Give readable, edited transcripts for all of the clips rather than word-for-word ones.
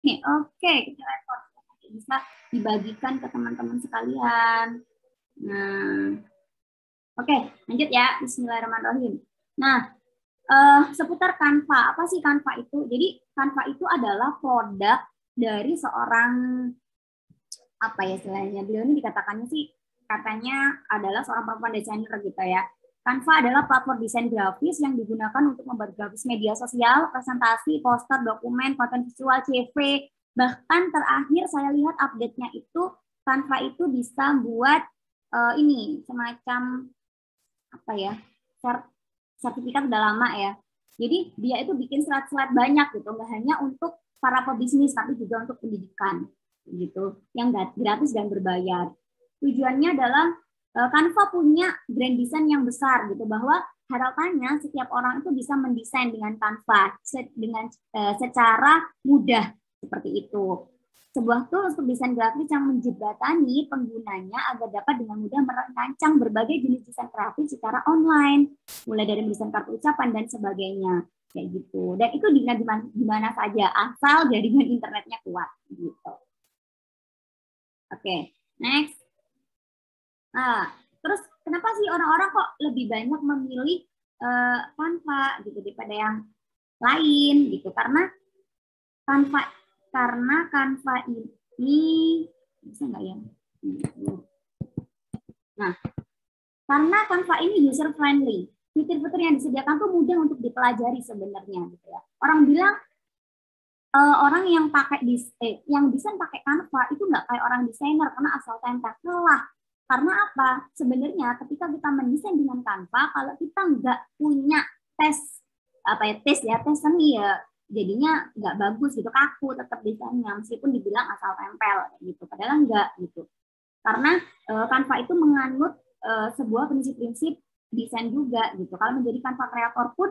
Nih, oke, kita record. Bisa dibagikan ke teman-teman sekalian. Nah, oke, lanjut ya. Bismillahirrahmanirrahim. Nah, seputar Canva. Apa sih Canva itu? Jadi Canva itu adalah produk dari seorang, apa ya istilahnya, beliau ini dikatakannya sih katanya adalah seorang perempuan desainer gitu ya. Canva adalah platform desain grafis yang digunakan untuk membuat grafis media sosial, presentasi, poster, dokumen, konten visual, CV. Bahkan terakhir saya lihat update-nya itu Canva itu bisa buat ini semacam apa ya, sertifikat udah lama ya. Jadi dia itu bikin slide-slide banyak gitu, nggak hanya untuk para pebisnis tapi juga untuk pendidikan gitu, yang gratis dan berbayar. Tujuannya adalah Canva punya grand design yang besar gitu, bahwa harapannya setiap orang itu bisa mendesain dengan Canva dengan secara mudah seperti itu. Sebuah tools untuk desain grafis yang menjembatani penggunanya agar dapat dengan mudah merancang berbagai jenis desain grafis secara online, mulai dari desain kartu ucapan dan sebagainya, kayak gitu. Dan itu di mana saja asal jaringan internetnya kuat gitu. Oke, next. Nah, terus kenapa sih orang-orang kok lebih banyak memilih Canva gitu daripada yang lain gitu? Karena Canva ini bisa nggak ya? Nah, karena Canva ini user friendly, fitur-fitur yang disediakan tuh mudah untuk dipelajari sebenarnya gitu ya. Orang bilang orang yang pakai yang desain pakai Canva itu nggak kayak orang desainer karena asal tempel. Salah. Karena apa? Sebenarnya ketika kita mendesain dengan Canva, kalau kita nggak punya tes tes seni ya jadinya nggak bagus gitu, kaku tetap desainnya meskipun dibilang asal tempel gitu. Padahal enggak gitu. Karena Canva itu menganut sebuah prinsip-prinsip desain juga gitu. Kalau menjadi Canva kreator pun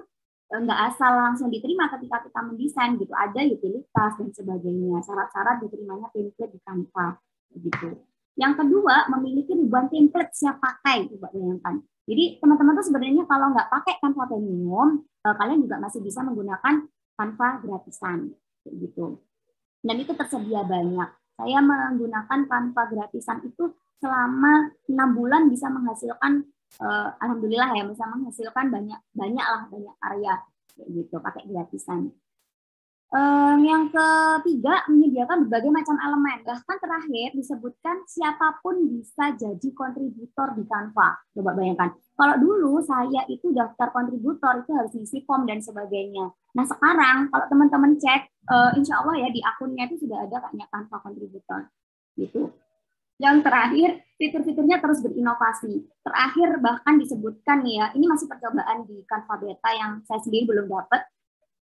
nggak asal langsung diterima ketika kita mendesain gitu, ada utilitas dan sebagainya, syarat-syarat diterimanya template di Canva gitu. Yang kedua, memiliki ribuan template siap pakai, coba bayangkan. Jadi teman-teman tuh sebenarnya kalau nggak pakai Canva Premium, kalian juga masih bisa menggunakan Canva gratisan gitu. Dan itu tersedia banyak. Saya menggunakan Canva gratisan itu selama 6 bulan bisa menghasilkan alhamdulillah ya, bisa menghasilkan banyak karya gitu pakai gratisan. Yang ketiga, menyediakan berbagai macam elemen. Bahkan terakhir disebutkan siapapun bisa jadi kontributor di Canva. Coba bayangkan. Kalau dulu saya itu daftar kontributor itu harus isi form dan sebagainya. Nah sekarang kalau teman-teman cek, insya Allah ya di akunnya itu sudah ada kayaknya Canva kontributor. Gitu. Yang terakhir, fitur-fiturnya terus berinovasi. Terakhir bahkan disebutkan ya, ini masih percobaan di Canva Beta yang saya sendiri belum dapat,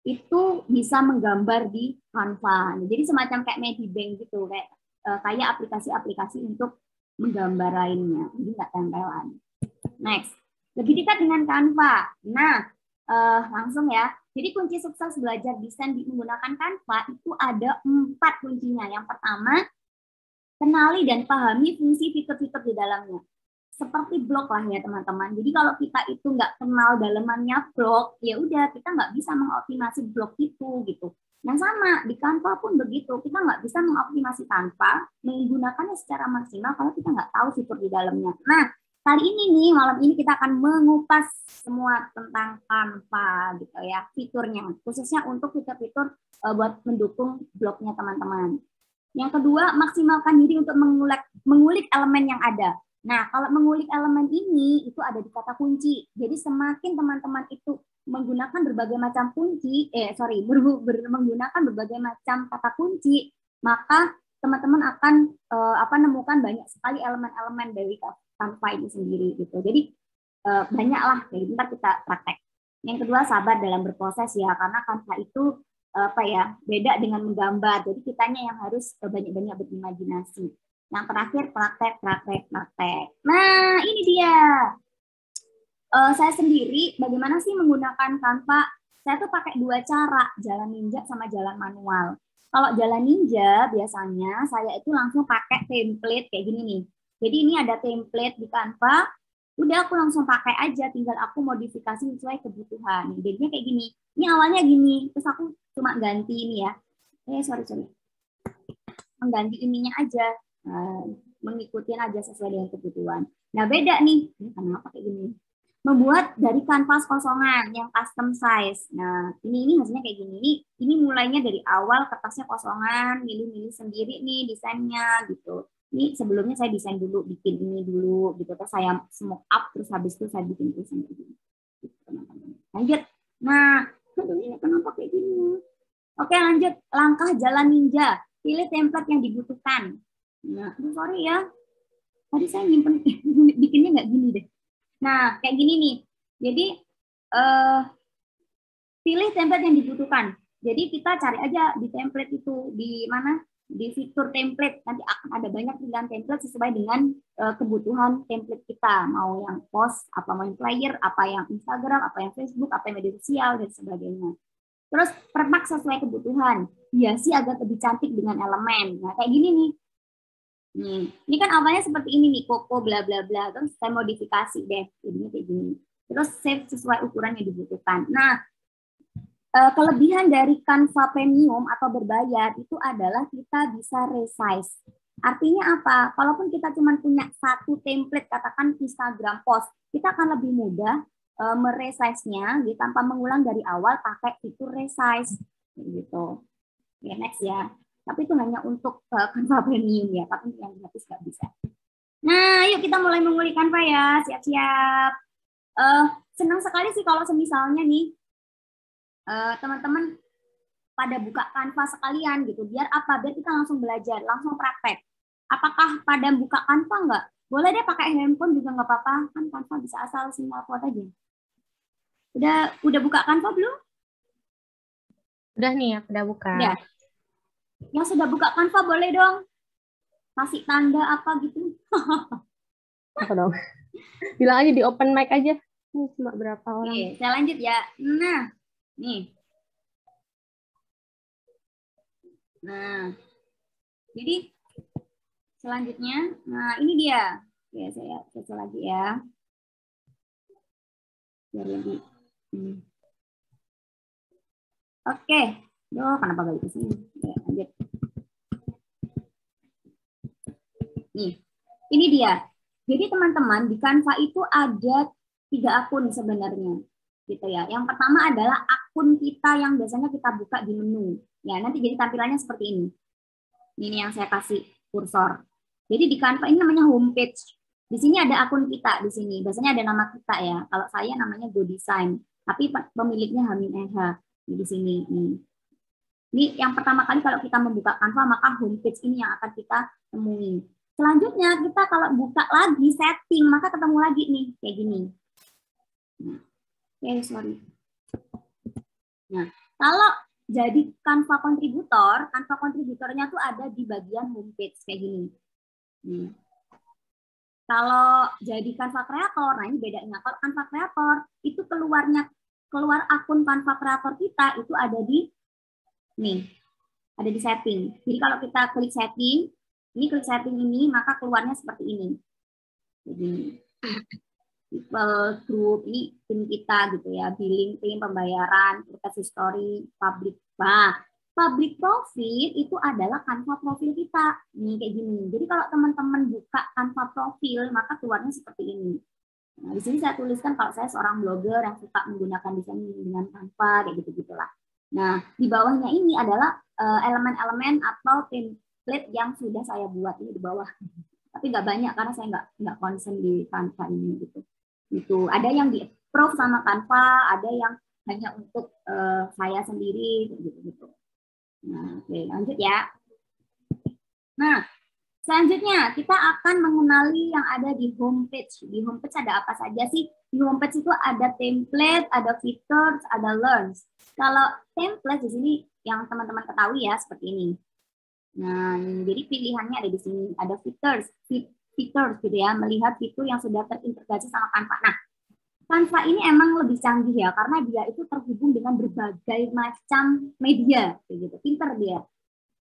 itu bisa menggambar di Canva. Jadi semacam kayak Medibank gitu, kayak aplikasi-aplikasi untuk menggambar lainnya. Jadi nggak tempelan. Next, lebih dekat dengan Canva. Nah, langsung ya. Jadi kunci sukses belajar desain menggunakan Canva itu ada 4 kuncinya. Yang pertama, kenali dan pahami fungsi fitur-fitur di dalamnya. Seperti blog lah ya teman-teman. Jadi kalau kita itu nggak kenal dalemannya blog, ya udah kita nggak bisa mengoptimasi blog itu gitu. Nah sama di Canva pun begitu, kita nggak bisa mengoptimasi Canva, menggunakannya secara maksimal kalau kita nggak tahu fitur di dalamnya. Nah kali ini nih malam ini kita akan mengupas semua tentang Canva gitu ya, fiturnya, khususnya untuk fitur-fitur buat mendukung blognya teman-teman. Yang kedua, maksimalkan diri untuk mengulik elemen yang ada. Nah, kalau mengulik elemen ini itu ada di kata kunci. Jadi semakin teman-teman itu menggunakan berbagai macam kunci, menggunakan berbagai macam kata kunci, maka teman-teman akan menemukan banyak sekali elemen-elemen dari Canva itu sendiri gitu. Jadi banyaklah, jadi ntar kita praktek. Yang kedua, sabar dalam berproses ya, karena Canva itu beda dengan menggambar. Jadi kitanya yang harus banyak-banyak berimajinasi. Yang terakhir praktek. Nah ini dia. Saya sendiri bagaimana sih menggunakan Canva? Saya tuh pakai 2 cara, jalan ninja sama jalan manual. Kalau jalan ninja biasanya saya itu langsung pakai template kayak gini nih. Jadi ini ada template di Canva, udah aku langsung pakai aja, tinggal aku modifikasi sesuai kebutuhan. Jadinya kayak gini. Ini awalnya gini, terus aku cuma ganti ini ya. Sorry. mengganti ininya aja, mengikuti aja sesuai dengan kebutuhan. Nah beda nih, kenapa kayak gini? Membuat dari kanvas kosongan yang custom size. Nah ini hasilnya kayak gini. Ini mulainya dari awal kertasnya kosongan, milih-milih sendiri nih desainnya gitu. Ini sebelumnya saya desain dulu, bikin ini dulu gitu. Terus saya smoke up, terus habis itu saya bikin tulisan kayak gini. Gitu, teman-teman. Lanjut. Nah, ini kenapa kayak gini? Oke lanjut, langkah jalan ninja. Pilih template yang dibutuhkan. Nah, sorry ya. Tadi saya nyimpen, bikinnya nggak gini deh. Nah, kayak gini nih. Jadi, pilih template yang dibutuhkan. Jadi kita cari aja di template itu, di mana? Di fitur template. Nanti akan ada banyak pilihan template sesuai dengan kebutuhan template kita. Mau yang post, apa mau yang flyer, apa yang Instagram, apa yang Facebook, apa yang media sosial, dan sebagainya. Terus permak sesuai kebutuhan. Hiasi agak lebih cantik dengan elemen. Nah, kayak gini nih. Ini kan awalnya seperti ini nih, koko bla bla bla. Terus saya modifikasi deh, jadinya kayak gini. Terus save sesuai ukuran yang dibutuhkan. Nah, kelebihan dari Canva Premium atau berbayar itu adalah kita bisa resize. Artinya apa? Kalaupun kita cuma punya satu template, katakan Instagram post, kita akan lebih mudah meresize-nya gitu, tanpa mengulang dari awal pakai fitur resize gitu. Ya, next ya. Tapi itu hanya untuk Canva Premium ya, tapi yang gratis nggak bisa. Nah, yuk kita mulai menguli Canva ya, siap-siap. Senang sekali sih kalau semisalnya nih teman-teman pada buka Canva sekalian gitu. Biar apa? Biar kita langsung belajar, langsung praktek. Apakah pada buka Canva nggak? Boleh deh pakai handphone juga nggak apa-apa. Kan Canva bisa asal sinyal kuat aja. Udah buka Canva belum? Udah nih, aku udah buka. Udah. Yang sudah buka Canva boleh dong kasih tanda apa gitu. Apa dong? Bilang aja di open mic aja. Ini cuma berapa orang? Oke, saya lanjut ya. Nah, nih. Nah, jadi selanjutnya, nah ini dia. Ya, saya cancel lagi ya. Biar lebih. Oke. Duh, kenapa balik ke sini? Ya, lanjut. Nih, ini dia. Jadi teman-teman di Canva itu ada 3 akun sebenarnya, gitu ya. Yang pertama adalah akun kita yang biasanya kita buka di menu. Ya, nanti jadi tampilannya seperti ini. Ini yang saya kasih kursor. Jadi di Canva ini namanya homepage. Di sini ada akun kita di sini. Biasanya ada nama kita ya. Kalau saya namanya Go Design, tapi pemiliknya Hamin Eha di sini. Ini yang pertama kali kalau kita membuka Canva, maka homepage ini yang akan kita temui. Selanjutnya kita kalau buka lagi setting, maka ketemu lagi nih kayak gini. Sorry. Nah, kalau jadi Canva kontributornya tuh ada di bagian homepage kayak gini. Kalau jadi Canva Creator, nah ini bedanya. Kalau Canva Creator itu keluar akun Canva Creator kita itu ada di ada di setting. Jadi kalau kita klik setting, ini maka keluarnya seperti ini. Jadi people group ini tim kita gitu ya, billing tim, pembayaran, proses history, public. Nah, public profil itu adalah Canva profil kita. Ini kayak gini. Jadi kalau teman-teman buka Canva profil, maka keluarnya seperti ini. Nah, di sini saya tuliskan kalau saya seorang blogger yang suka menggunakan desain dengan Canva, kayak gitu-gitulah. Nah, di bawahnya ini adalah elemen-elemen atau template yang sudah saya buat ini di bawah. Tapi nggak banyak karena saya nggak concern di Canva ini gitu. Itu ada yang di approve sama Canva, ada yang hanya untuk saya sendiri gitu. Nah, oke, lanjut ya. Nah, selanjutnya kita akan mengenali yang ada di homepage. Di homepage ada apa saja sih? Di homepage itu ada template, ada features, ada learns. Kalau template di sini yang teman-teman ketahui ya seperti ini. Nah, jadi pilihannya ada di sini. Ada features gitu ya, melihat fitur yang sudah terintegrasi sama Canva. Nah, Canva ini emang lebih canggih ya, karena dia itu terhubung dengan berbagai macam media, gitu. Pinter dia.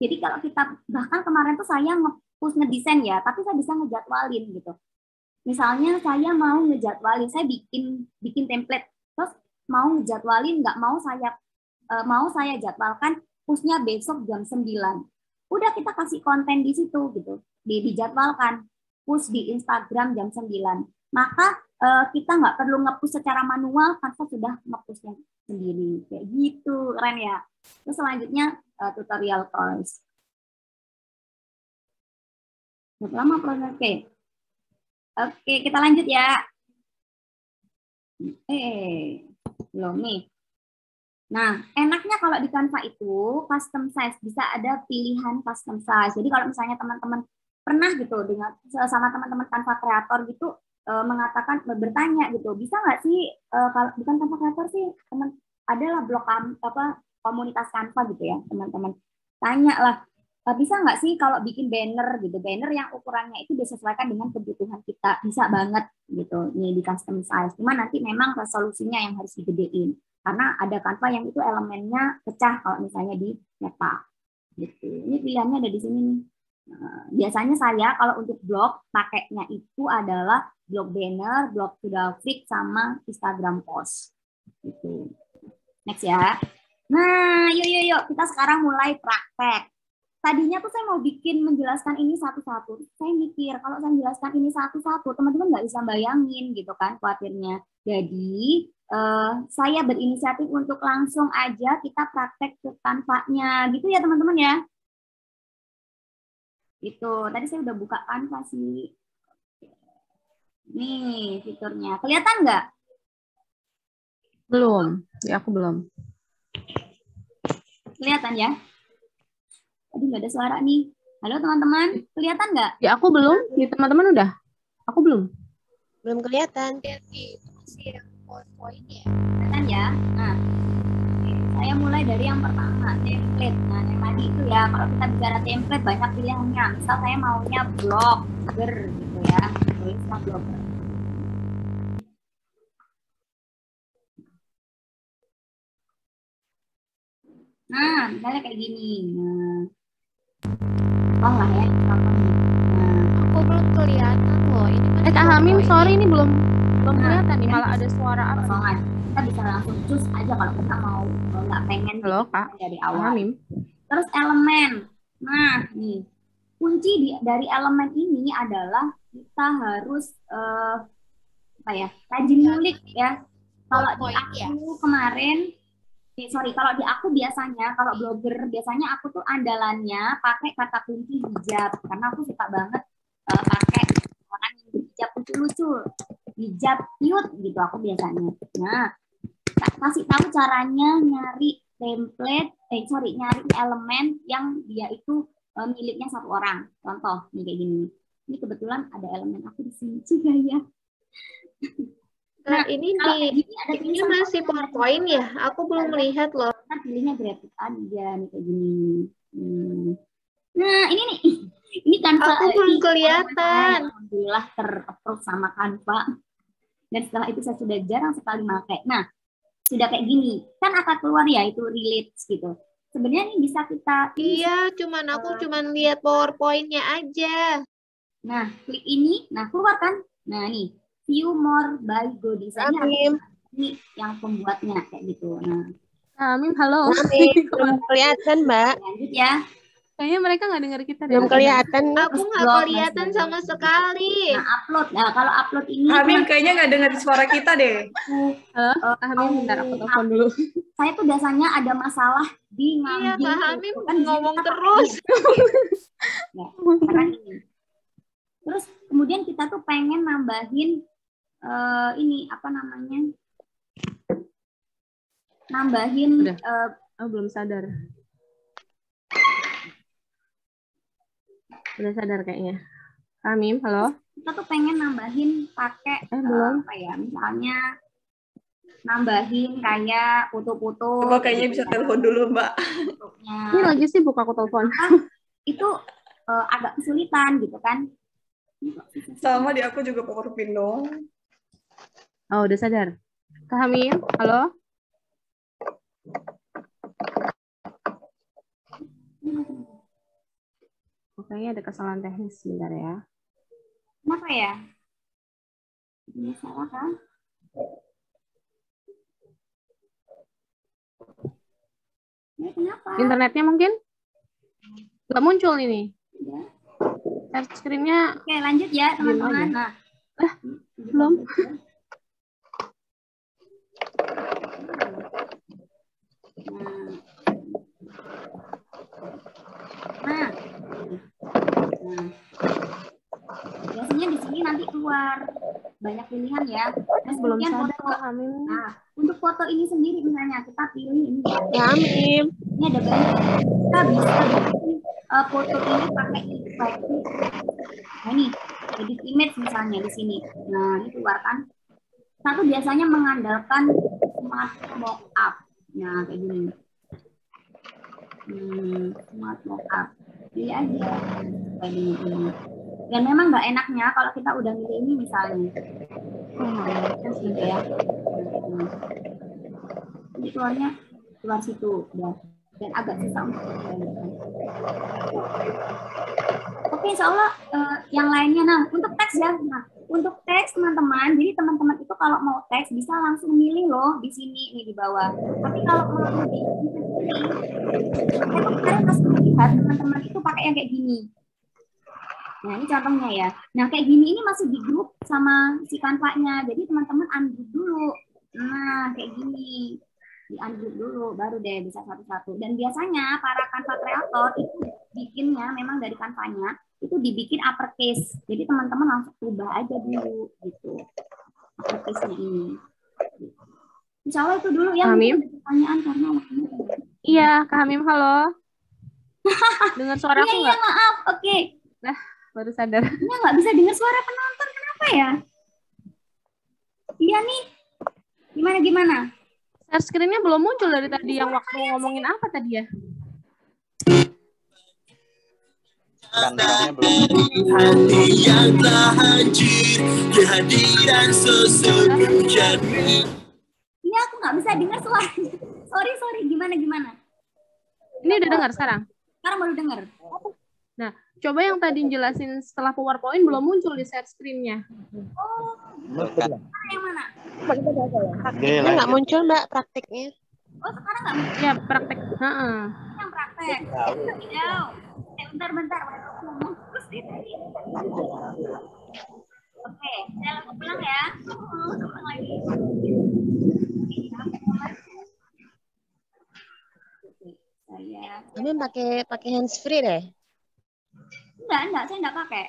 Jadi kalau kita, bahkan kemarin tuh saya nge-push ngedesain ya, tapi saya bisa ngejadwalin gitu. Misalnya saya mau ngejadwalin, saya bikin template, terus mau ngejadwalin, nggak mau saya jadwalkan pushnya besok jam 9. Udah kita kasih konten di situ gitu, dijadwalkan push di Instagram jam 9. Maka kita nggak perlu nge-push secara manual, Canva sudah nge-pushnya sendiri. Kayak gitu, keren ya. Terus selanjutnya tutorial course. Lama proses. Oke, kita lanjut ya. Belum nih. Nah, enaknya kalau di Canva itu custom size, bisa ada pilihan custom size. Jadi kalau misalnya teman-teman pernah gitu dengan sama teman-teman Canva kreator gitu mengatakan bertanya gitu, bisa nggak sih kalau bukan Canva kreator sih teman adalah blog komunitas Canva gitu ya teman-teman, tanya lah bisa nggak sih kalau bikin banner gitu, banner yang ukurannya itu disesuaikan dengan kebutuhan kita, bisa banget gitu nih di custom size. Cuma nanti memang resolusinya yang harus digedein karena ada Canva yang itu elemennya pecah kalau misalnya di Canva gitu. Ini pilihannya ada di sini nih. Biasanya saya kalau untuk blog pakainya itu adalah blog banner, blog to graphic sama Instagram post gitu. Next ya. Nah, yuk kita sekarang mulai praktek. Tadinya tuh saya mau bikin menjelaskan ini satu-satu. Saya mikir kalau saya menjelaskan ini satu-satu, teman-teman nggak bisa bayangin gitu kan khawatirnya. Jadi saya berinisiatif untuk langsung aja kita praktek ke Canva-nya, gitu ya teman-teman ya. Itu tadi saya udah buka Canva sih. Nih fiturnya, kelihatan nggak? Belum, ya aku belum. Kelihatan ya? Tadi nggak ada suara nih. Halo teman-teman, kelihatan nggak? Ya aku belum, di teman-teman udah. Aku belum. Belum kelihatan. Kelihatan ya? Nah, saya mulai dari yang pertama, template. Nah, yang tadi itu ya, kalau kita bicara template banyak pilihannya. Misal saya maunya blogger gitu ya, tulisnya blogger. Nah, misalnya kayak gini. Nah, lah ya, contohnya. Nah, Aku belum kelihatan loh. Ini kan Kak Hamim, sorry ini belum Nah, kelihatan nih, malah ada suara apa? kosongan. Kita bisa langsung choose aja kalau kita mau nggak pengen Halo, bikin Kak. dari Kak awal. Hamim. Terus elemen. Nah, nih kunci dari elemen ini adalah kita harus apa ya, rajin ngulik ya. Kalau di aku kemarin, kalau di aku biasanya kalau blogger biasanya aku tuh andalannya pakai kata kunci hijab karena aku suka banget pakai orang yang hijab lucu-lucu, hijab cute gitu aku biasanya. Nah, kasih tahu caranya nyari template, nyari elemen yang dia itu miliknya satu orang. Contoh nih kayak gini. Ini kebetulan ada elemen aku di sini juga ya. Nah, ini ini masih PowerPoint ya? Aku belum melihat loh. Kita pilihnya grafik aja nih kayak gini. Nah, ini nih. Ini Canva. Aku belum kelihatan. Alhamdulillah ter-approve sama Canva. Dan setelah itu saya sudah jarang sekali pakai. Nah, sudah kayak gini. Kan akan keluar ya itu relates gitu. Sebenarnya ini bisa kita... Iya, aku cuman lihat PowerPoint-nya aja. Nah, klik ini. Nah, keluar kan? Nah, nih. View more by Go Design. Ini yang pembuatnya kayak gitu. Nah, Hamim, halo. Belum kelihatan, Mbak. Lanjut ya. Kayaknya mereka nggak dengar kita deh. Belum kelihatan. Aku nggak kelihatan sama sekali. Nah, upload. Nah, kalau upload ini... Hamim kayaknya nggak dengar suara kita deh. Halo, Hamim, bentar aku telepon dulu. Saya tuh biasanya ada masalah di ngambil. Iya, Mbak Hamim kan ngomong terus. Ya, karena ini. Terus kemudian kita tuh pengen nambahin ini apa namanya? Nambahin belum sadar. Udah sadar kayaknya. Hamim, halo. Kita tuh pengen nambahin pakai belum. apa ya? Misalnya nambahin kayak foto-foto. Coba kayaknya bisa telepon dulu, Mbak. Ini lagi sibuk aku telepon. Itu agak kesulitan gitu kan? Sama di aku juga PowerPoint dong. Oh, udah sadar. Kak Hamim, halo. Kayaknya ada kesalahan teknis, sebentar ya. Kenapa ya? Masalah kan? Ya, kenapa? Internetnya mungkin? Nggak muncul ini. Ya. Share screen-nya Oke, lanjut ya teman-teman. aja. Nah, Belum. Nah, biasanya di sini nanti keluar banyak pilihan ya. Nah, Belum kemudian sadar foto. Kak Hamim. Nah, untuk foto ini sendiri misalnya kita pilih ini ya. Hamim. Ini ada banyak. Kita bisa bikin foto ini pakai efek. Nah ini, edit image misalnya di sini. Nah, ini keluar kan. Satu biasanya mengandalkan smart mockup. Nah, kayak gini. Smart mockup. Pilih aja. Kayak gini. Dan memang nggak enaknya kalau kita udah milih ini misalnya. Gitu ya. Ini keluarnya keluar situ. Ya. Dan agak susah untuk dijalankan. Oke, insya Allah yang lainnya. Nah, untuk teks ya. Nah, untuk teks teman-teman, jadi teman-teman itu kalau mau teks bisa langsung milih loh di sini nih di bawah. Tapi kalau mau di sini, saya kemarin pas melihat teman-teman itu pakai yang kayak gini. Nah, ini contohnya ya. Nah, kayak gini ini masih di grup sama si Canva-nya. Jadi teman-teman ungroup dulu. Nah, kayak gini. Di ungroup dulu, baru deh bisa satu-satu. Dan biasanya para Canva creator itu bikinnya memang dari Canva-nya itu dibikin uppercase. Jadi teman-teman langsung ubah aja dulu gitu. Uppercase-nya ini. Insya Allah itu dulu ya. Hamim? Ada pertanyaan karena waktunya. Iya, Kak Hamim, halo. Dengar suara aku Iya, nggak? maaf. Oke. Nah, baru sadar. Ini nggak bisa dengar suara penonton. Kenapa ya? Iya nih. Gimana? Share screen-nya belum muncul dari tadi yang waktu ngomongin apa tadi ya? Kanvanya belum. Hati yang telah hancur, kehadiran sosok jernih. Iya, aku nggak bisa dengar suaranya. Sorry. Gimana? Ini udah dengar sekarang? Sekarang baru dengar. Nah, coba yang tadi jelasin setelah PowerPoint belum muncul di share screen-nya. Yang mana? Oke, Nggak lanjut. muncul Mbak praktiknya. Oh, sekarang nggak muncul Ya, praktek. Heeh. yang praktek. Jauh. Bentar. Aku ngomong terus deh tadi. Oke, saya langsung pulang ya. Ulang lagi. Saya Hamim pakai hands free deh. enggak, saya enggak pakai.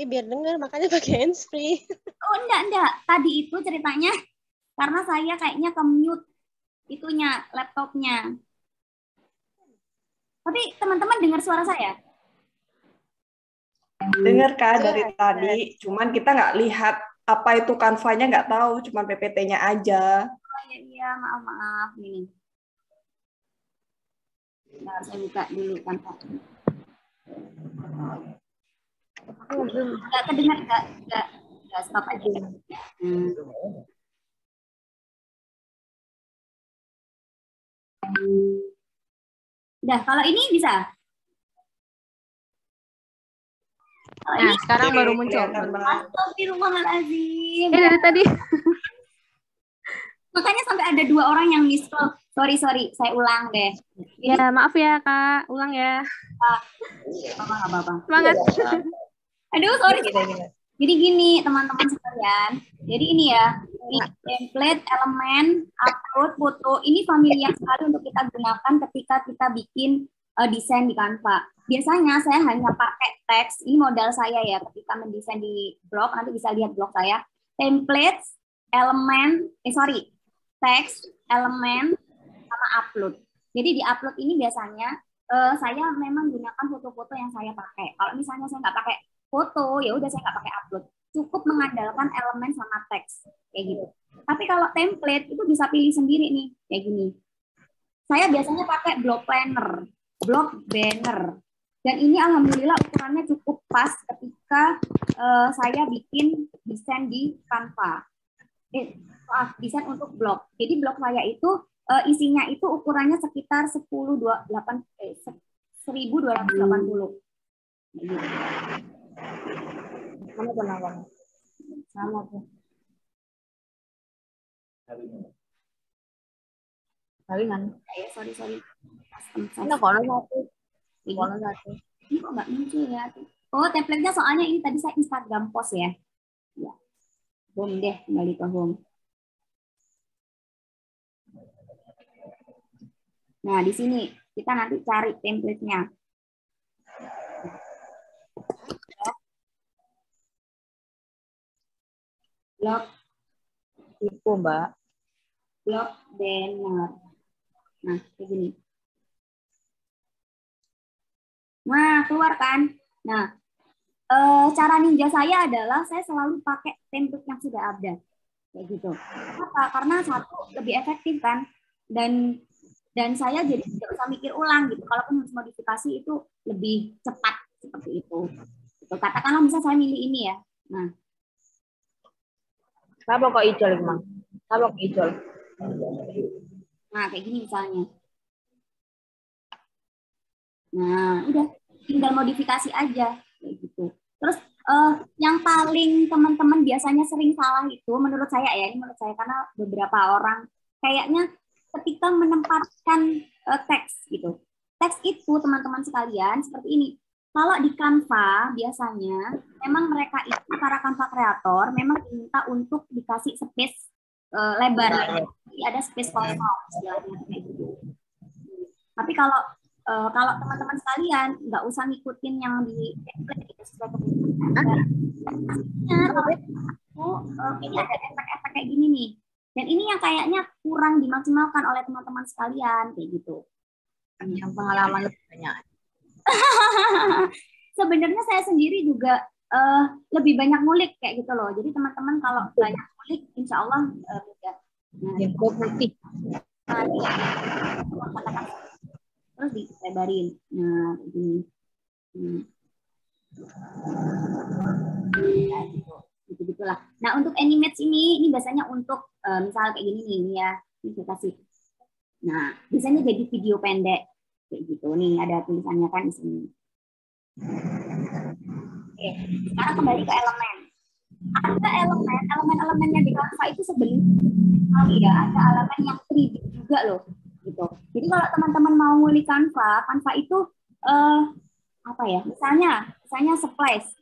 Biar dengar makanya pakai hands free. Oh, enggak. Tadi itu ceritanya karena saya kayaknya ke-mute itunya laptopnya. Tapi teman-teman dengar suara saya? Dengar Kak dari tadi, cuman kita nggak lihat apa itu Canva-nya, nggak tahu, cuman PPT-nya aja. Oh iya, maaf ini. Nah, saya buka dulu kan Pak. Nggak kedengar, nggak stop aja. Udah, kalau ini bisa. Nah, sekarang baru muncul. Astagfirullahaladzim. Dari tadi. Makanya sampai ada 2 orang yang miss call. Sorry, saya ulang deh. Ya, maaf ya, Kak. Ulang ya. Apa-apa. Semangat. Aduh, sorry. Jadi gini, teman-teman sekalian. Jadi ini ya, template, elemen, upload, foto. Ini familiar sekali untuk kita gunakan ketika kita bikin desain di Canva. Biasanya saya hanya pakai teks. Ini modal saya ya ketika mendesain di blog. Nanti bisa lihat blog saya. Templates, elemen, teks, elemen, sama upload. Jadi di upload ini biasanya saya memang gunakan foto-foto yang saya pakai. Kalau misalnya saya nggak pakai foto, ya udah saya nggak pakai upload. Cukup mengandalkan elemen sama teks kayak gitu. Tapi kalau template itu bisa pilih sendiri nih, kayak gini. Saya biasanya pakai block planner, block banner. Dan ini alhamdulillah ukurannya cukup pas ketika saya bikin desain di Canva. Desain untuk blog. Jadi blog saya itu isinya itu ukurannya sekitar 1280. Sama tuh. Palingan. Ya, sorry. Custom size. Nah, kalau satu. Ini Kalau satu. kok nggak muncul ya? Oh, template-nya soalnya ini tadi saya Instagram post ya. Ya. Home deh, kembali ke home. Nah, di sini kita nanti cari template-nya. Blog Itu, Mbak. blog banner. Nah, kayak gini. Nah, keluar kan? Nah, cara ninja saya adalah saya selalu pakai template yang sudah ada. Kayak gitu. Kenapa? Karena satu, lebih efektif kan? Dan saya jadi tidak usah mikir ulang gitu. Kalaupun harus modifikasi itu lebih cepat seperti itu. Gitu. Katakanlah misalnya saya milih ini ya. Nah, Kenapa kok ijol, Mang? Kenapa kok ijol? kayak gini misalnya. Nah, udah tinggal modifikasi aja kayak gitu. Terus yang paling teman-teman biasanya sering salah itu menurut saya ya, ini menurut saya karena beberapa orang kayaknya ketika menempatkan teks gitu. Teks itu teman-teman sekalian seperti ini. Kalau di Canva biasanya memang mereka itu para Canva kreator memang diminta untuk dikasih space lebar. Jadi ada space kosong istilahnya kayak gitu. Tapi kalau teman-teman sekalian nggak usah ngikutin yang di template gitu sesuai kebutuhan. Ini ada efek-efek kayak gini nih. Dan ini yang kayaknya kurang dimaksimalkan oleh teman-teman sekalian kayak gitu. Yang pengalaman lebih banyak. Sebenarnya saya sendiri juga lebih banyak ngulik kayak gitu loh. Jadi teman-teman kalau banyak ngulik, insya Allah mudah. Nah, Info putih. Terus dilebarin. Nah, begini. Nah, gitu-gitulah. Nah, untuk animate ini biasanya untuk misal kayak gini nih ya, ini saya kasih. Nah, biasanya jadi video pendek kayak gitu. Nih ada tulisannya kan di sini. Oke, sekarang kembali ke elemen. Ada elemen-elemennya di Canva itu sebenarnya ya, ada elemen yang 3D juga loh, gitu. Jadi kalau teman-teman mau ngulik Canva itu apa ya? Misalnya splash.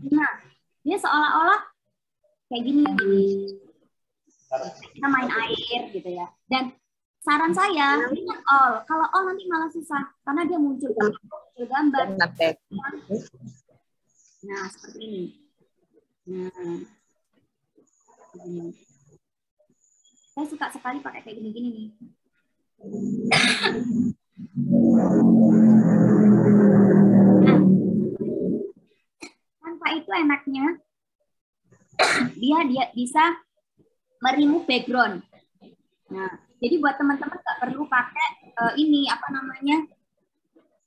Nah, dia seolah-olah kayak gini. Kita main air gitu ya. Dan saran saya, ingat all. Kalau all nanti malah susah karena dia muncul gambar. Nah, seperti ini. Nah, begini. Saya suka sekali pakai kayak gini-gini nih. Nah, tanpa itu enaknya dia bisa remove background. Nah, jadi buat teman-teman nggak perlu pakai ini apa namanya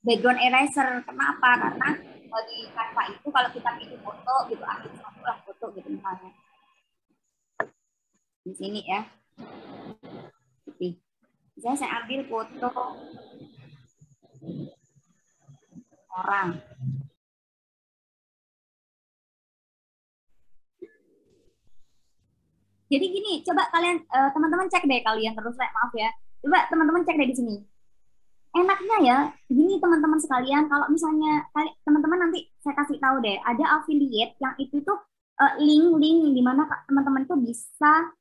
background eraser. Kenapa? Karena di Canva itu kalau kita pilih foto gitu, ambil satu lah foto gitu misalnya. Di sini ya. Misalnya saya ambil foto orang. Jadi gini, coba kalian teman-teman cek deh kalian terus maaf ya. Coba teman-teman cek deh di sini. Enaknya ya, gini teman-teman sekalian, kalau misalnya teman-teman nanti saya kasih tahu deh, ada affiliate yang itu tuh link di mana teman-teman tuh bisa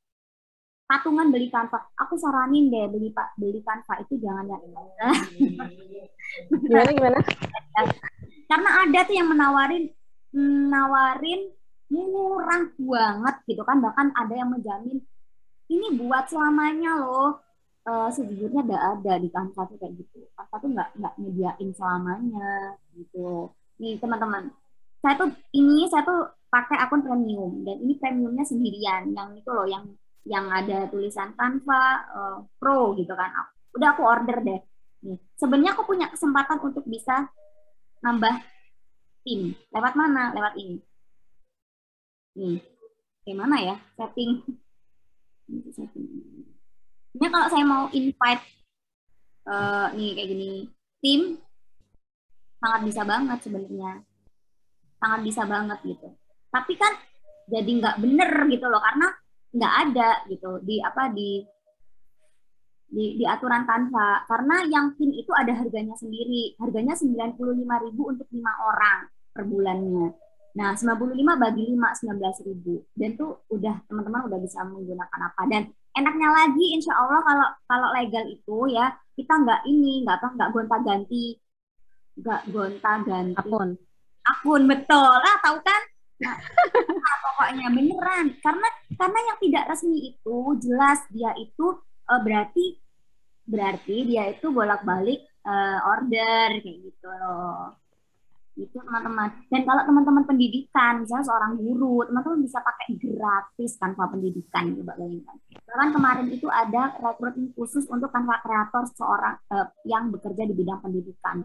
patungan beli Canva. Aku saranin deh beli Canva itu jangan ya. Gimana? Karena ada tuh yang menawarin murah banget gitu kan, bahkan ada yang menjamin ini buat selamanya loh. Sejujurnya ada di Canva tuh kayak gitu. Canva tuh nggak nyediain selamanya gitu. Nih teman-teman, saya tuh pakai akun premium dan ini premiumnya sendirian yang itu loh yang ada tulisan Canva Pro gitu kan. Udah aku order deh. Nih, sebenarnya aku punya kesempatan untuk bisa nambah tim. Lewat mana? Lewat ini. Nih, gimana ya setting? Ini kalau saya mau invite nih kayak gini tim sangat bisa banget sebenarnya. sangat bisa banget gitu. Tapi kan jadi nggak bener gitu loh, karena nggak ada gitu di aturan Canva, karena yang tim itu ada harganya sendiri. Harganya 95.000 untuk 5 orang per bulannya. Nah, 95 bagi 5 19.000. Dan tuh udah teman-teman udah bisa menggunakan apa. Dan enaknya lagi insya Allah kalau legal itu ya, kita nggak gonta-ganti akun, betul. Tahu kan? Nah, pokoknya beneran, karena yang tidak resmi itu jelas dia itu berarti dia itu bolak-balik order kayak gitu loh. Itu teman-teman. Dan kalau teman-teman pendidikan, misalnya seorang guru, teman-teman bisa pakai gratis Canva pendidikan, coba bayangkan. Bahkan kemarin itu ada rekrutmen khusus untuk Canva kreator seorang yang bekerja di bidang pendidikan.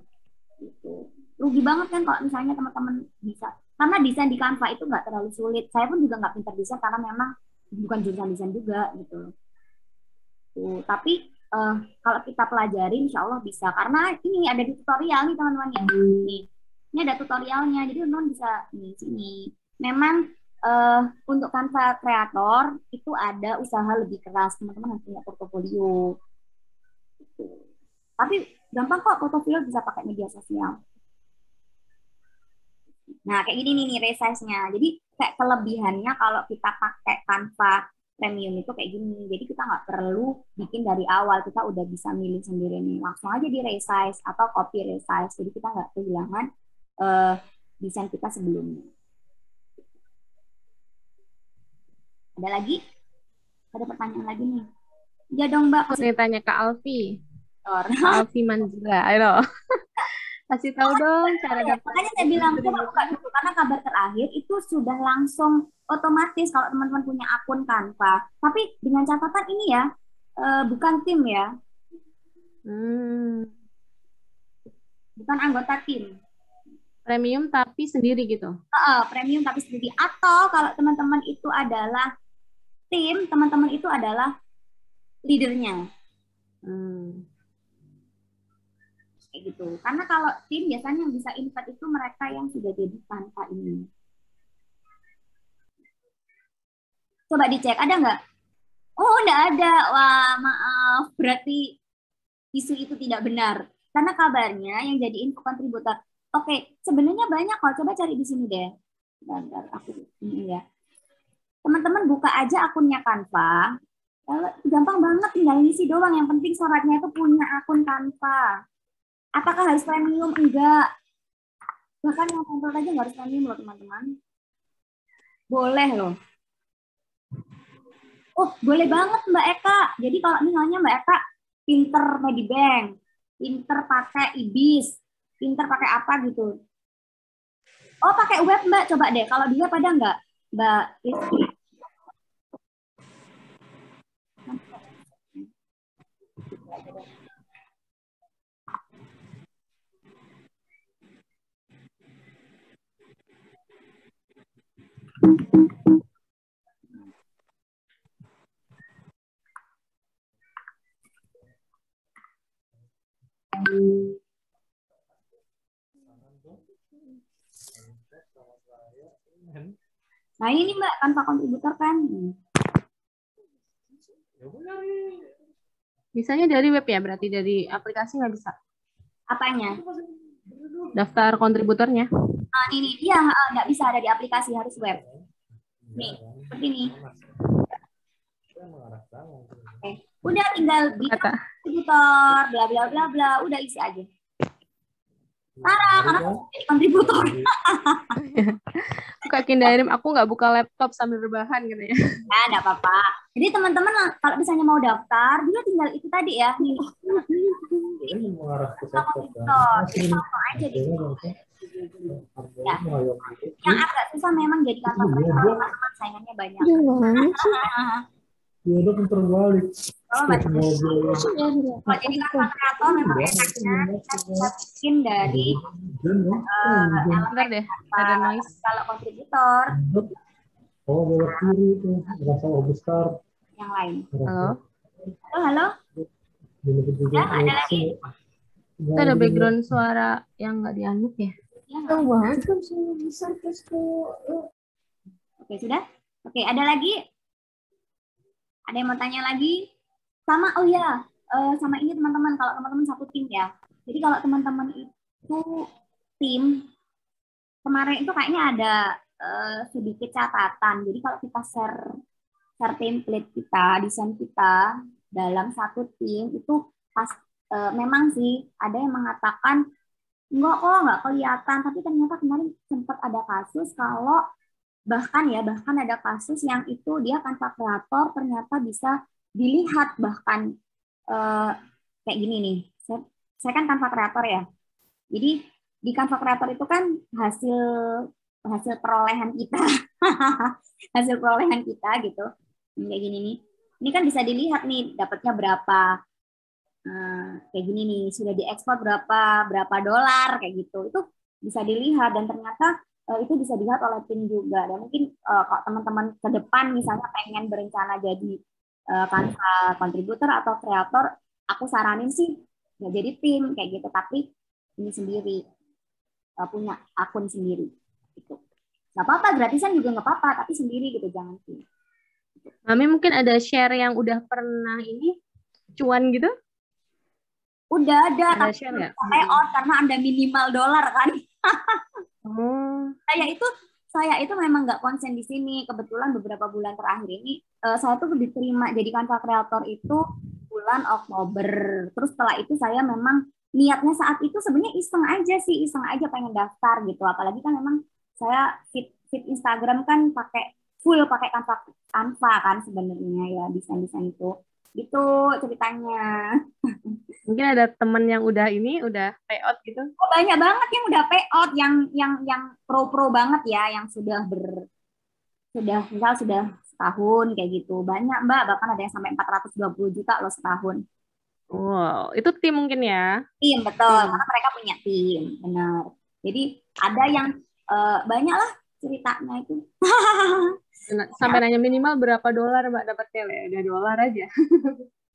Gitu. Rugi banget kan kalau misalnya teman-teman bisa. Karena desain di Canva itu nggak terlalu sulit. Saya pun juga nggak pintar desain karena memang bukan jurusan desain juga gitu. Tuh, tapi kalau kita pelajari insya Allah bisa. Karena ini ada di tutorial nih teman-teman ya. Ini ada tutorialnya, jadi teman-teman bisa di sini. Memang untuk Canva kreator itu ada usaha lebih keras. Teman-teman harus punya portofolio. Gitu. Tapi gampang kok portofolio bisa pakai media sosial. Nah, kayak gini nih resize-nya. Jadi kayak kelebihannya kalau kita pakai Canva Premium itu kayak gini. Jadi kita nggak perlu bikin dari awal. Kita udah bisa milih sendiri nih. Langsung aja di resize atau copy resize. Jadi kita nggak kehilangan desain kita sebelumnya. Ada lagi? Ada pertanyaan lagi nih? Ya dong Mbak. Saya tanya ke Alfi. Kak Alfi Manzila. Ayo. Kasih tahu dong cara daftar. Makanya saya bilang coba buka dulu, karena kabar terakhir itu sudah langsung otomatis kalau teman-teman punya akun Canva. Tapi dengan catatan ini ya, bukan tim ya. Bukan anggota tim. Premium tapi sendiri gitu. Premium tapi sendiri. Atau kalau teman-teman itu adalah tim, teman-teman itu adalah leadernya. Kayak gitu. Karena kalau tim biasanya yang bisa invite itu mereka yang sudah jadi Canva ini. Coba dicek, ada nggak? Oh, nggak ada. Wah, maaf. Berarti isu itu tidak benar. Karena kabarnya yang jadi info kontributor. Oke, sebenarnya banyak kok. Coba cari di sini deh. Bentar, aku ini ya. Teman-teman buka aja akunnya Canva. Gampang banget, tinggal ngisi doang. Yang penting syaratnya itu punya akun Canva. Apakah harus premium? Enggak. Bahkan yang kontrol aja nggak harus premium loh, teman-teman. Boleh loh. Oh, boleh banget Mbak Eka. Jadi kalau misalnya Mbak Eka pinter Medibank, pinter pakai Ibis, pinter pakai apa gitu. Oh, pakai web Mbak. Coba deh. Kalau dia pada enggak? Mbak Rizky. Nah ini Mbak, Canva kontributor kan. Bisanya dari web ya, berarti dari aplikasi nggak bisa? Apanya? Daftar kontributornya. Nah ini, iya nggak bisa ada di aplikasi, harus web. Nih, seperti ini. Oke. Udah tinggal bikin kontributor, bla bla bla bla, udah isi aja. Karena jadi kontributor. Kak Kindarim, aku nggak buka laptop sambil rebahan gitu ya. Nah, nggak apa-apa. Jadi teman-teman kalau misalnya mau daftar, dia tinggal itu tadi ya. Nih. Kontributor, langsung aja di ya. Yang agak susah memang jadi kantor teman saingannya banyak. Ya udah putar balik. Kalau jadi kantor kreator memang enaknya kita bisa bikin dari Bentar deh, ada noise. Kalau kontributor Oh, belok kiri itu, rasa besar. yang lain. Halo. Halo. Ya, ada lagi. Itu ada background suara yang nggak dianut ya. Ya, Yang banget kan semua besar terus oke, sudah? Oke, ada lagi? Ada yang mau tanya lagi? Sama, oh ya, sama ini teman-teman, kalau teman-teman satu tim ya. Jadi kalau teman-teman itu tim, kemarin itu kayaknya ada sedikit catatan. Jadi kalau kita share template kita, desain kita dalam satu tim itu memang sih ada yang mengatakan enggak kok, nggak kelihatan. Tapi ternyata kemarin sempat ada kasus kalau bahkan ada kasus yang itu dia Canva Creator ternyata bisa dilihat bahkan kayak gini nih. Saya kan Canva Creator ya. Jadi di Canva Creator itu kan hasil perolehan kita. Hasil perolehan kita gitu. Kayak gini nih. Ini kan bisa dilihat nih dapatnya berapa. Kayak gini nih, sudah diekspor berapa dolar kayak gitu. Itu bisa dilihat dan ternyata itu bisa dilihat oleh tim juga. Dan mungkin kalau teman-teman ke depan misalnya pengen berencana jadi Canva contributor atau kreator, aku saranin sih nggak jadi tim kayak gitu, tapi ini sendiri punya akun sendiri gitu. Nggak apa-apa, gratisan juga nggak apa-apa, tapi sendiri gitu, jangan tim. Mami mungkin ada share yang udah pernah ini cuan gitu? Udah ada tapi share nggak? payout karena ada minimal dolar kan. Saya itu memang nggak konsen di sini. Kebetulan beberapa bulan terakhir ini saya tuh diterima jadi Canva Creator itu bulan Oktober. Terus setelah itu saya memang niatnya saat itu sebenarnya iseng aja pengen daftar gitu. Apalagi kan memang saya feed Instagram kan pakai Canva kan sebenarnya ya, desain itu. Gitu ceritanya. Mungkin ada temen yang udah payout gitu. Oh, banyak banget yang udah payout, yang pro banget ya, yang sudah setahun kayak gitu. Banyak Mbak, bahkan ada yang sampai 420 juta loh setahun. Wow, itu tim mungkin ya? Tim, betul. Karena mereka punya tim, benar. Jadi ada yang banyak lah ceritanya itu. Sampai nanya minimal berapa dolar Mbak dapatnya? Udah dolar aja.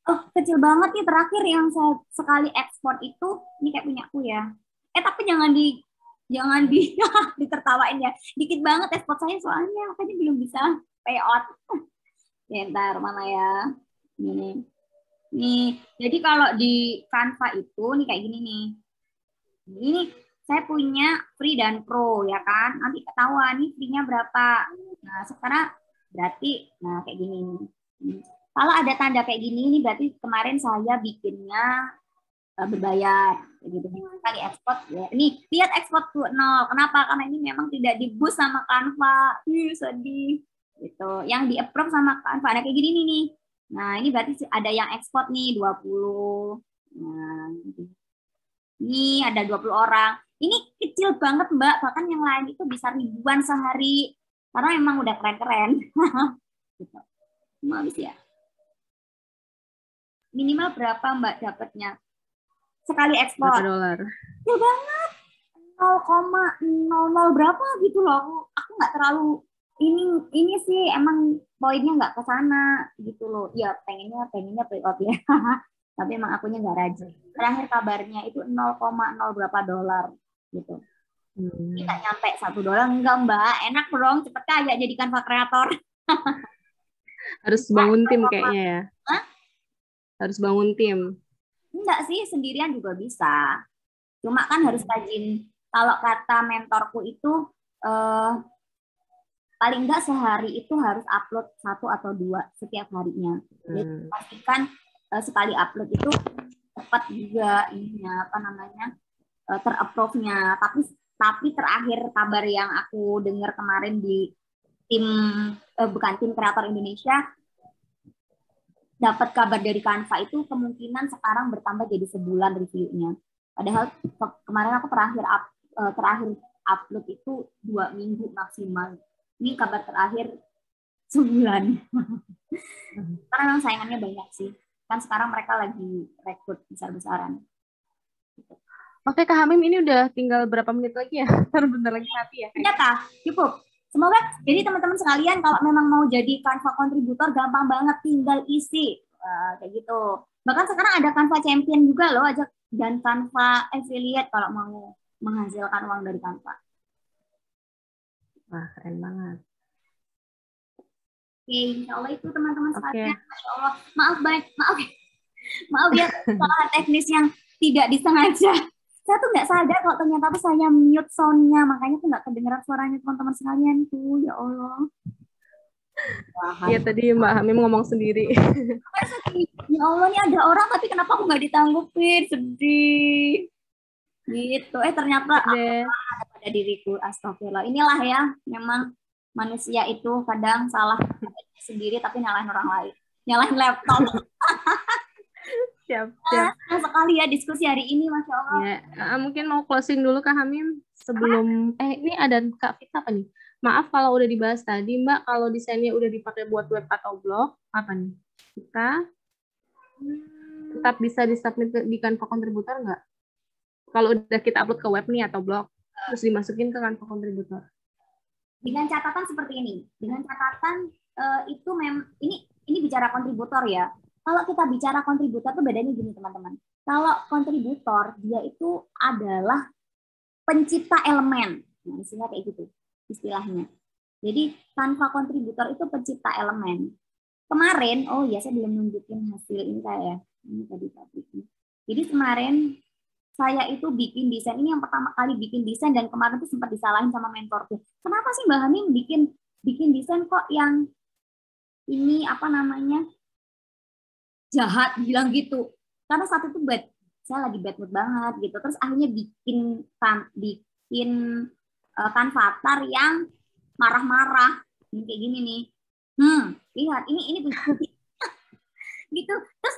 Oh, kecil banget nih terakhir yang saya sekali ekspor itu, ini kayak punyaku ya. Tapi jangan ditertawain ya. Dikit banget ekspor saya soalnya makanya belum bisa payout. Ya, ntar mana ya. Nih. Jadi kalau di Canva itu nih kayak gini nih. Ini saya punya free dan pro ya kan. Nanti ketahuan nih free-nya berapa. Nah, sekarang berarti kayak gini. Kalau ada tanda kayak gini, ini berarti kemarin saya bikinnya berbayar, gitu. Kali ekspor ya. Ini lihat ekspor tuh 0. Kenapa? Karena ini memang tidak di-boost sama Canva. Sedih. Gitu. Yang di-approve sama Canva. Nah, kayak gini nih. Nah, ini berarti ada yang ekspor nih 20. Nah, ini ada 20 orang. Ini kecil banget, Mbak. Bahkan yang lain itu bisa ribuan sehari. Karena memang udah keren-keren. Gitu. Habis ya. Minimal berapa Mbak dapatnya sekali ekspor? Berapa dolar? Ya banget, 0,00 berapa gitu loh. Aku nggak terlalu ini sih emang poinnya nggak ke sana gitu loh. Ya pengennya payout ya. Tapi emang akunya nggak rajin. Terakhir kabarnya itu 0,0 berapa dolar gitu. Kita nyampe $1 enggak Mbak. Enak dong, cepet kaya jadi Canva Creator. Harus bangun tim kayaknya ya. Hah? Harus bangun tim. Enggak sih, sendirian juga bisa. Cuma kan harus rajin. Kalau kata mentorku itu paling enggak sehari itu harus upload 1 atau 2 setiap harinya. Jadi pastikan sekali upload itu cepat juga ininya ter-approve-nya. Tapi terakhir kabar yang aku dengar kemarin di tim kreator Indonesia, dapat kabar dari Canva itu kemungkinan sekarang bertambah jadi sebulan reviewnya. Padahal kemarin aku terakhir upload itu 2 minggu maksimal. Ini kabar terakhir sebulan. Karena memang saingannya banyak sih. Kan sekarang mereka lagi rekrut besar-besaran. Oke Kak Hamim, ini udah tinggal berapa menit lagi ya? Bentar lagi mati ya. Iya Kak, cukup. Semoga jadi teman-teman sekalian kalau memang mau jadi Canva kontributor gampang banget, tinggal isi kayak gitu. Bahkan sekarang ada Canva Champion juga loh, dan Canva Affiliate kalau mau menghasilkan uang dari Canva. Wah, keren banget. Oke, insya Allah itu teman-teman Oke. sekalian. Masya Allah. Maaf ya kesalahan teknis yang tidak disengaja. Saya tuh nggak sadar kalau ternyata tuh saya mute sound-nya, makanya tuh nggak kedengeran suaranya teman-teman sekalian tuh. Ya Allah. Iya tadi Mbak Hamim ngomong sendiri. Ya Allah, nih ada orang tapi kenapa aku nggak ditanggupin? Sedih. Gitu. Ternyata Deh. ada pada diriku. Astagfirullah. Inilah ya, memang manusia itu kadang salah sendiri tapi nyalahin orang lain. Nyalahin laptop. Siap. Senang sekali ya diskusi hari ini, Masya Allah. Ya, mungkin mau closing dulu Kak Hamim sebelum ini ada Kak Vita apa nih? Maaf kalau udah dibahas tadi Mbak, kalau desainnya udah dipakai buat web atau blog, apa nih? Kita tetap bisa disubmit di Canva Contributor nggak? Kalau udah kita upload ke web nih atau blog, terus dimasukin ke Canva Contributor. Dengan catatan seperti ini. Dengan catatan itu ini bicara kontributor ya. Kalau kita bicara kontributor tuh bedanya gini teman-teman. Kalau kontributor dia itu adalah pencipta elemen. Nah, istilah kayak gitu istilahnya. Jadi Canva kontributor itu pencipta elemen. Kemarin, oh ya saya belum nunjukin hasil ini saya. Ini tadi. Jadi kemarin saya itu bikin desain, ini yang pertama kali bikin desain dan kemarin tuh sempat disalahin sama mentorku. Kenapa sih Mbak Hamim bikin desain kok yang ini apa namanya jahat, bilang gitu. Karena saat itu saya lagi bad mood banget gitu. Terus akhirnya bikin Canvatar yang marah-marah kayak gini nih. Lihat ini gitu. Terus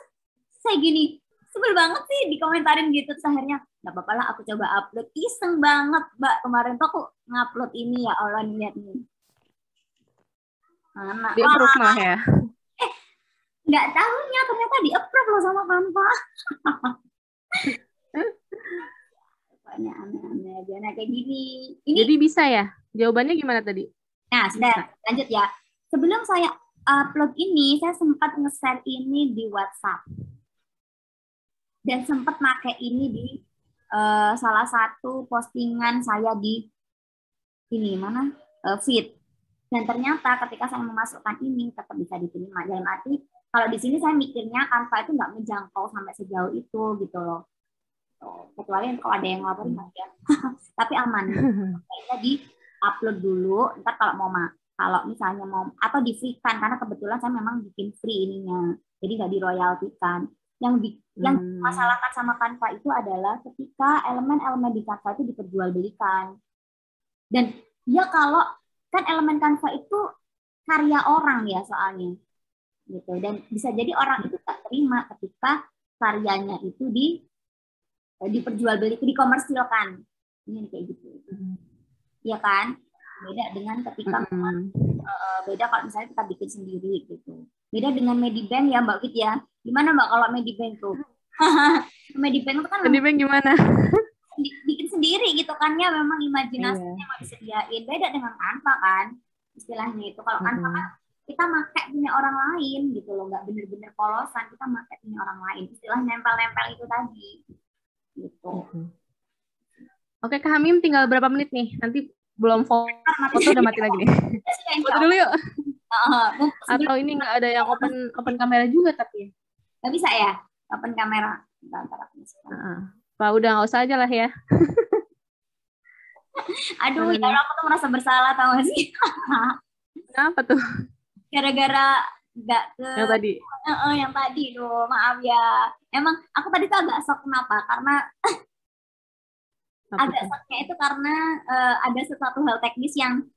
saya gini, sebel banget sih dikomentarin gitu. Terus akhirnya nggak apa-apa lah, aku coba upload. Iseng banget Mbak, kemarin tuh aku ngupload ini ya Allah, lihat nih. Di approve malah ya. Nggak tahunya ternyata di approve loh sama Canva. Banyak aneh-aneh aja. Nah kayak gini. Jadi bisa ya? Jawabannya gimana tadi? Nah sudah lanjut ya. Sebelum saya upload ini, saya sempat nge-share ini di WhatsApp. Dan sempat pakai ini di salah satu postingan saya di feed. Dan ternyata ketika saya memasukkan ini tetap bisa diterima. Dalam arti kalau di sini saya mikirnya Canva itu nggak menjangkau sampai sejauh itu gitu loh. Kecuali kalau ada yang laporin ya. Tapi aman. Kayaknya di upload dulu. Ntar kalau misalnya mau atau di free kan, karena kebetulan saya memang bikin free ininya. Jadi nggak diroyaltikan. Yang masalahkan sama Canva itu adalah ketika elemen-elemen di Canva itu diperjualbelikan. Dan ya kalau kan elemen Canva itu karya orang ya soalnya. Gitu. Dan bisa jadi orang itu tak terima ketika karyanya itu diperjualbelikan, dikomersilkan. Ini kayak gitu. Iya kan? Beda dengan ketika beda kalau misalnya kita bikin sendiri gitu. Beda dengan Medibank ya Mbak Fit ya. Gimana Mbak kalau Medibank tuh? Medibank itu kan Medibank gimana? bikin sendiri gitu kan ya, memang imajinasinya mau disediain. Beda dengan Canva kan istilahnya itu. Kalau Canva kan kita pakai punya orang lain gitu loh, nggak bener-bener polosan, kita pakai punya orang lain. Istilah nempel-nempel itu tadi gitu. Oke Kak Hamim, tinggal berapa menit nih? Nanti belum foto udah mati lagi nih. Foto dulu yuk. Atau ini nggak ada yang open kamera juga tapi nggak bisa ya open kamera. Pak udah nggak usah aja lah ya. Aduh, ya aku tuh merasa bersalah tau gak sih? Kenapa tuh? Gara-gara nggak ke yang tadi. Yang tadi tuh, maaf ya. Emang aku tadi tuh agak shock, kenapa? Karena agak shocknya itu karena ada sesuatu hal teknis yang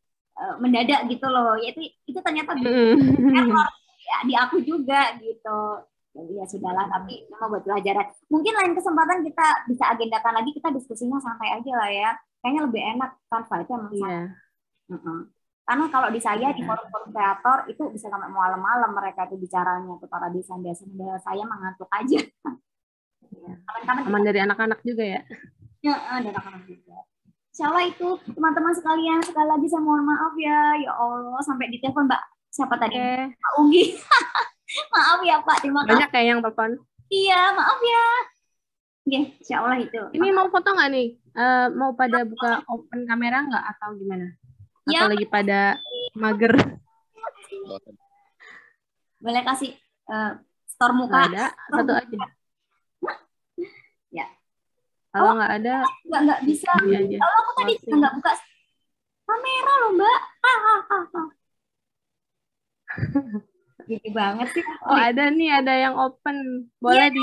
mendadak gitu loh. Yaitu itu ternyata error ya, di aku juga gitu. Jadi ya sudahlah, tapi memang buat pelajaran. Mungkin lain kesempatan kita bisa agendakan lagi, kita diskusinya santai aja lah ya. Kayaknya lebih enak Canva itu emang karena kalau di saya di forum-forum kreator itu bisa sampai malam-malam mereka itu bicaranya tuh para desain. Saya mengantuk aja. Aman dari anak-anak juga ya. Ya, dari anak-anak juga. Insya Allah itu teman-teman sekalian, sekali lagi saya mohon maaf ya. Ya Allah, sampai di telepon Mbak siapa tadi? Pak Ugi. Maaf ya Pak, terima kasih. Banyak kayak yang telepon. Iya, maaf ya. Oke, insya Allah itu. Ini mau foto nggak nih? Mau pada buka open kamera nggak atau gimana? Ya. Atau lagi pada mager? Boleh kasih store Nggak muka. ada, satu aja. Ya. Kalau nggak ada, Nggak bisa. ini aja. Kalau aku tadi Closing. nggak buka kamera loh, Mbak. Gitu banget sih. Oh, ada nih, ada yang open. Boleh di...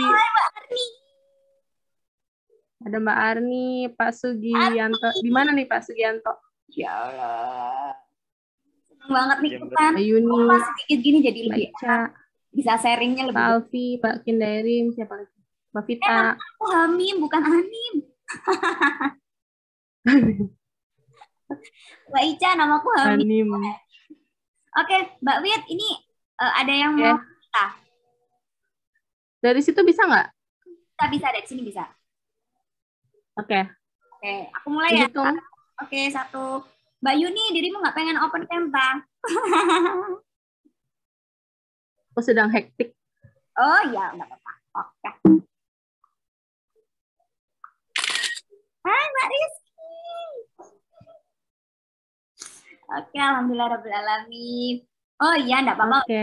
Ada Mbak Arni, Pak Sugianto. Di mana nih Pak Sugianto? Ya Allah. Seneng banget nih kan. Mbak Yuni, Pas sedikit gini jadi Mbak lebih Ica, bisa sharingnya Pak lebih. Alfi, Pak Kindairim, siapa lagi? Mbak Vita. Aku Hamim bukan Anim. Mbak Ica, namaku Hamim. Anim. Oke, Mbak Wit, ini ada yang mau kita. Dari situ bisa nggak? Kita bisa dari sini bisa. Oke. Oke, aku mulai ya. Hitung. Oke, 1. Mbak Yuni, dirimu nggak pengen open cam, tak? Aku sedang hektik. Oh ya, nggak apa-apa. Oke. Hai Mbak Rizky. Oke, alhamdulillah rabbil alamin. Oh iya, nggak apa-apa. Oke.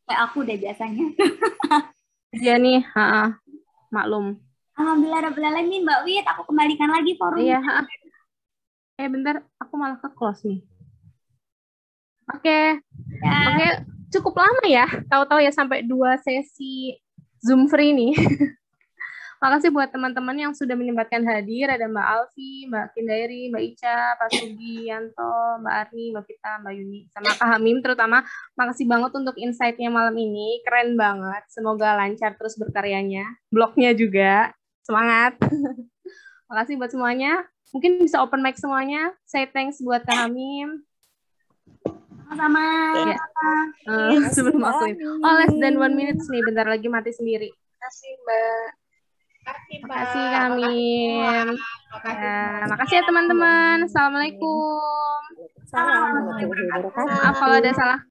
Kayak aku deh biasanya. Iya nih, maklum. Alhamdulillah rabbil alamin, Mbak Wit, aku kembalikan lagi forum. Iya, bentar, aku malah ke close nih. Oke. Ya. Oke, cukup lama ya. Tahu-tahu ya sampai 2 sesi Zoom free nih. Makasih buat teman-teman yang sudah menyempatkan hadir. Ada Mbak Alfi, Mbak Kindairi, Mbak Ica, Pak Sugianto, Mbak Arni, Mbak Vita, Mbak Yuni, sama Kak Hamim terutama. Makasih banget untuk insight-nya malam ini. Keren banget. Semoga lancar terus berkaryanya. Blognya juga. Semangat. Makasih buat semuanya. Mungkin bisa open mic semuanya. Say thanks buat Kak Hamim. Sama-sama. Ya. Sebelum aku ini. Oh, less than 1 minute nih. Bentar lagi mati sendiri. Makasih, Mbak. Makasih kami. Makasih ya teman-teman. Assalamualaikum. Assalamualaikum warahmatullahi wabarakatuh. Maaf kalau ada salah